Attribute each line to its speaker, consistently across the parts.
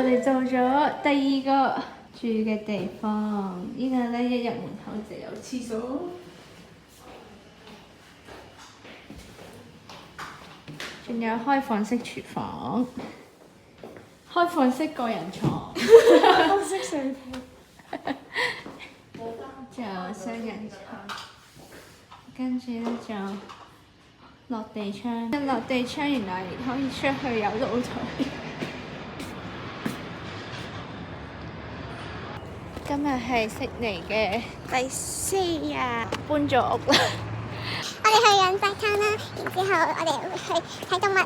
Speaker 1: 哋做咗第二個住嘅地方，呢個咧一入門口就有廁所，仲有開放式廚房、開放式個人床、開放式水台，仲有雙人床，跟住咧就落地窗，一落地窗原來可以出去有露台。今日係悉尼嘅第4日，搬咗屋啦。
Speaker 2: 我哋去養隻餐啦，然之後我哋會去睇動物啦，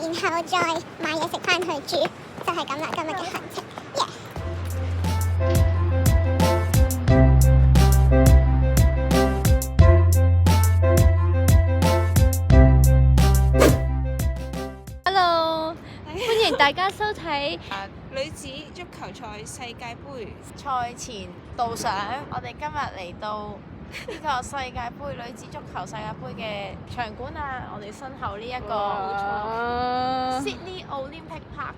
Speaker 2: 然後再買嘢食翻去煮，就係咁啦。今日嘅行程。
Speaker 1: Hello， 歡迎大家收睇
Speaker 3: 女子足球賽世界盃
Speaker 4: 賽前導賞，我哋今日嚟到呢個世界盃女子足球世界盃嘅場館啊！我哋身後呢一個 Sydney Olympic Park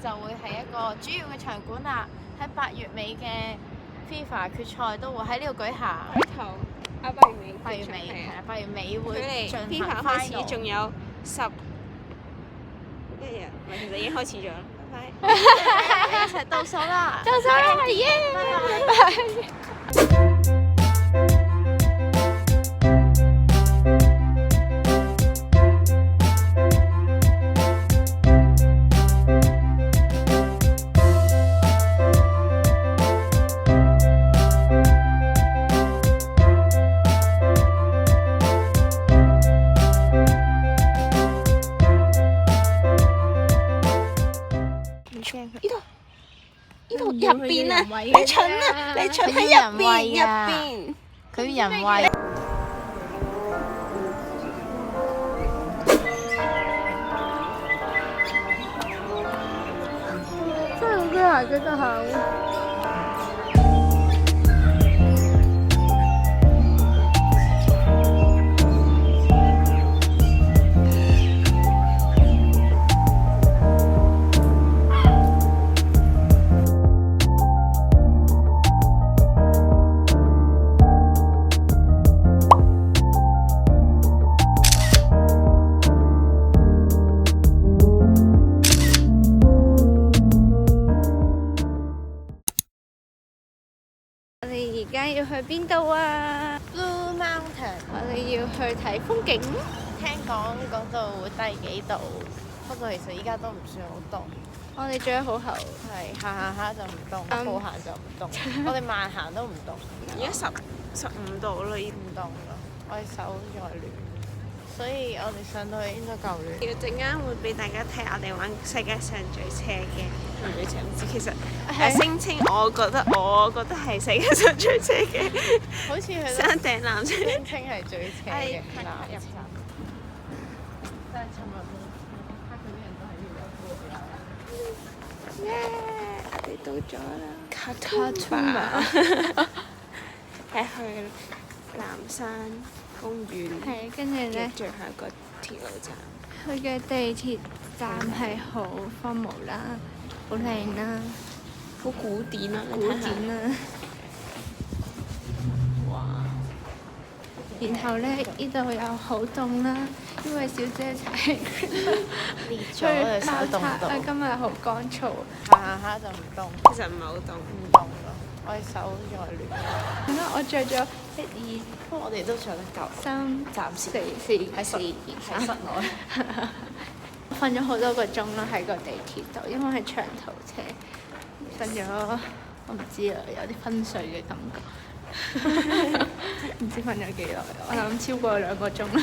Speaker 4: 就會係一個主要嘅場館啦。喺8月尾嘅 FIFA 決賽都會喺呢度舉行。
Speaker 3: 開頭8月尾
Speaker 4: 8月尾係啊，8月尾會
Speaker 3: 距離
Speaker 4: 進行
Speaker 3: FIFA 開始
Speaker 4: final。
Speaker 3: 仲有11日，唔係其實已經開始咗啦。拜拜，
Speaker 4: 一齊倒數啦！
Speaker 1: 到手啦，耶！拜拜。
Speaker 3: 呢度入邊啊！你蠢啊！你蠢喺入邊。
Speaker 4: 佢人為。
Speaker 1: 真係好多人喺度行。我哋而家要去邊度啊
Speaker 4: Blue Mountain，
Speaker 1: 我哋要去睇風景。
Speaker 4: 聽講嗰度會低幾度，不過其實依家都唔算好凍。
Speaker 1: 我哋着得好厚，
Speaker 4: 係行下就唔凍，一步行就唔凍。我哋慢行都唔凍。
Speaker 3: 而家15度啦，已經
Speaker 4: 唔凍咯，我哋手再暖，所以我哋上到去應該夠暖。
Speaker 3: 要陣間會俾大家睇我哋玩世界上最斜嘅，最斜唔知其實聲稱我覺得係世界上最斜嘅，
Speaker 4: 好似佢
Speaker 3: 山頂纜車
Speaker 4: 聲稱係最斜嘅
Speaker 3: 係
Speaker 4: 纜車。但係尋日黑嗰啲人都喺呢度過啦。
Speaker 3: 耶！我哋到咗啦，卡
Speaker 1: 通啊！
Speaker 3: 係去南山公園，
Speaker 1: 係，跟住咧，
Speaker 3: 最後一個鐵路站。
Speaker 1: 佢嘅地鐵站係好荒蕪啦，好靚啦，
Speaker 3: 好古典啊！
Speaker 1: 古典啦。
Speaker 3: 哇！
Speaker 1: 然後咧，呢度又好凍啦，因為小姐踩
Speaker 4: 裂咗
Speaker 1: 吹
Speaker 4: 隻手凍
Speaker 1: 爆擦啊！
Speaker 4: 到，
Speaker 1: 今日好乾燥。
Speaker 4: 行下就唔凍，
Speaker 3: 其實唔係好凍，
Speaker 4: 唔凍咯。我哋手再暖。
Speaker 1: 咁啦，我着咗
Speaker 4: 不過我哋都着得夠，
Speaker 1: 1、2、3、
Speaker 4: 暫時
Speaker 1: 4
Speaker 4: 喺室
Speaker 1: 件
Speaker 4: 喺室內。
Speaker 1: 瞓咗好多個鐘啦，喺個地鐵度，因為係長途車，瞓咗我唔知啊，有啲昏睡嘅感覺，唔知瞓咗幾耐，我諗超過2個鐘啦。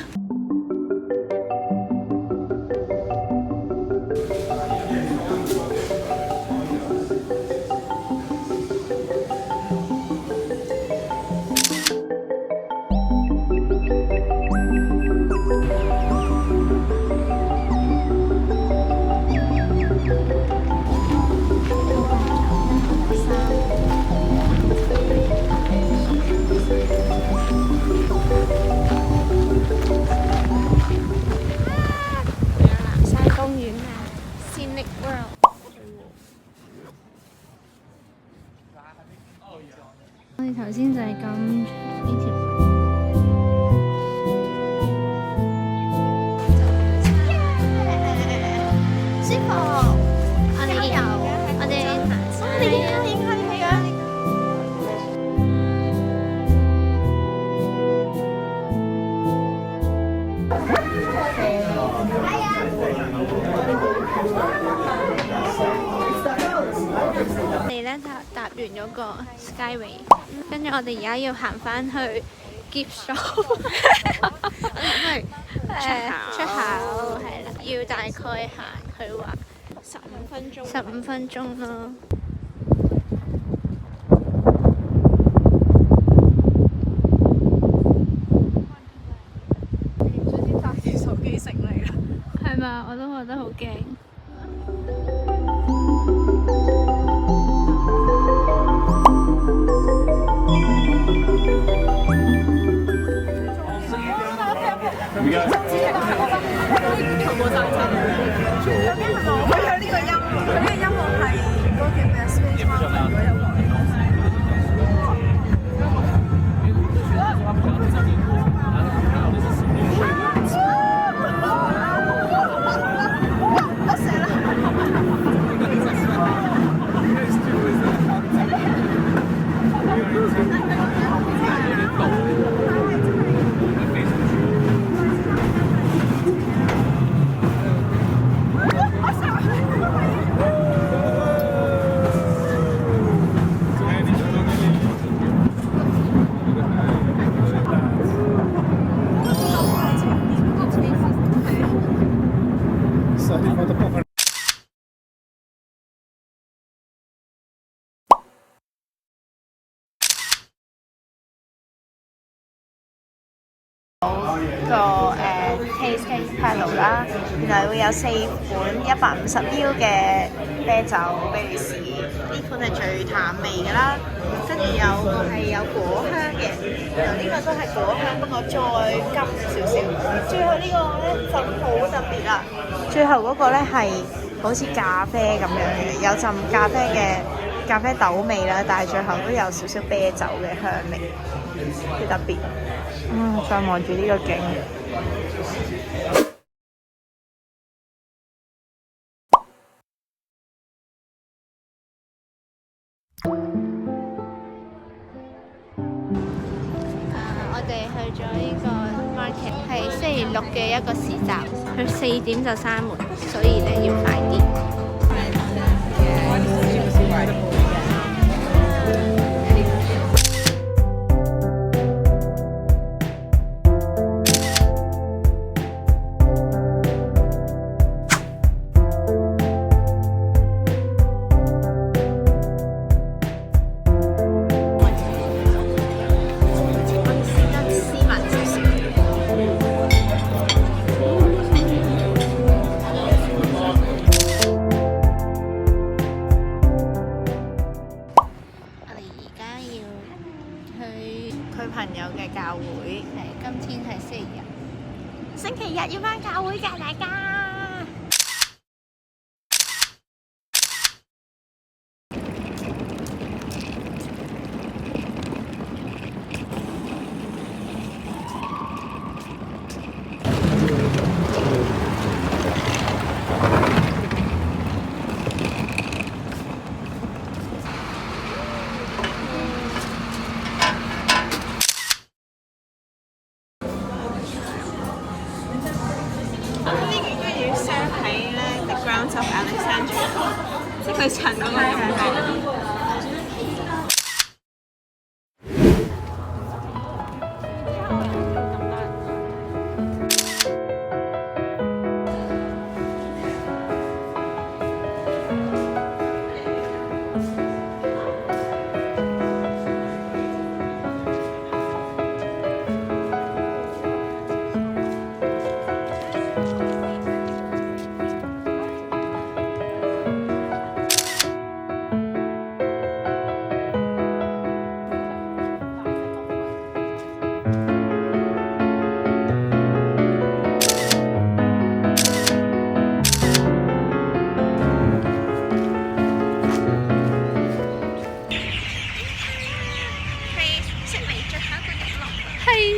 Speaker 1: 係咁呢條。
Speaker 2: 舒服。我哋有，我哋影下啲戲啊！
Speaker 1: 我哋咧搭完嗰個 Skyway， 跟住我哋而家要行翻去 gift shop， 出口係啦，要大概行佢話
Speaker 3: 15分鐘。
Speaker 1: 15分鐘咯。
Speaker 4: 手機成嚟啦。
Speaker 1: 係嘛？我都覺得好驚。
Speaker 4: 個tasting panel 啦，然後會有4款150ml 嘅啤酒俾你試，呢款係最淡味嘅啦，跟住有個係有果香嘅，然後呢個都係果香，不過再甘少少。最後呢個咧就好特別啦，最後嗰個咧係好似咖啡咁樣嘅，有陣咖啡豆味啦，但係最後都有少少啤酒嘅香味，幾特別。再望住呢個景。
Speaker 1: 我哋去咗呢個 market 係星期6嘅一個市集，佢4點就閂門，所以咧要快啲。
Speaker 4: 佢朋友嘅教會，
Speaker 1: 今天係星期日。
Speaker 4: 星期日要返教會㗎，大家。
Speaker 3: of Alexandria， 即係佢襯嗰個樣係。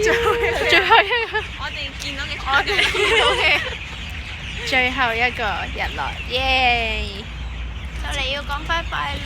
Speaker 3: 最後一個，
Speaker 4: 最後一個，
Speaker 3: 我哋見到嘅
Speaker 4: 我哋見到嘅最後一個日落，耶！就嚟要講拜拜啦。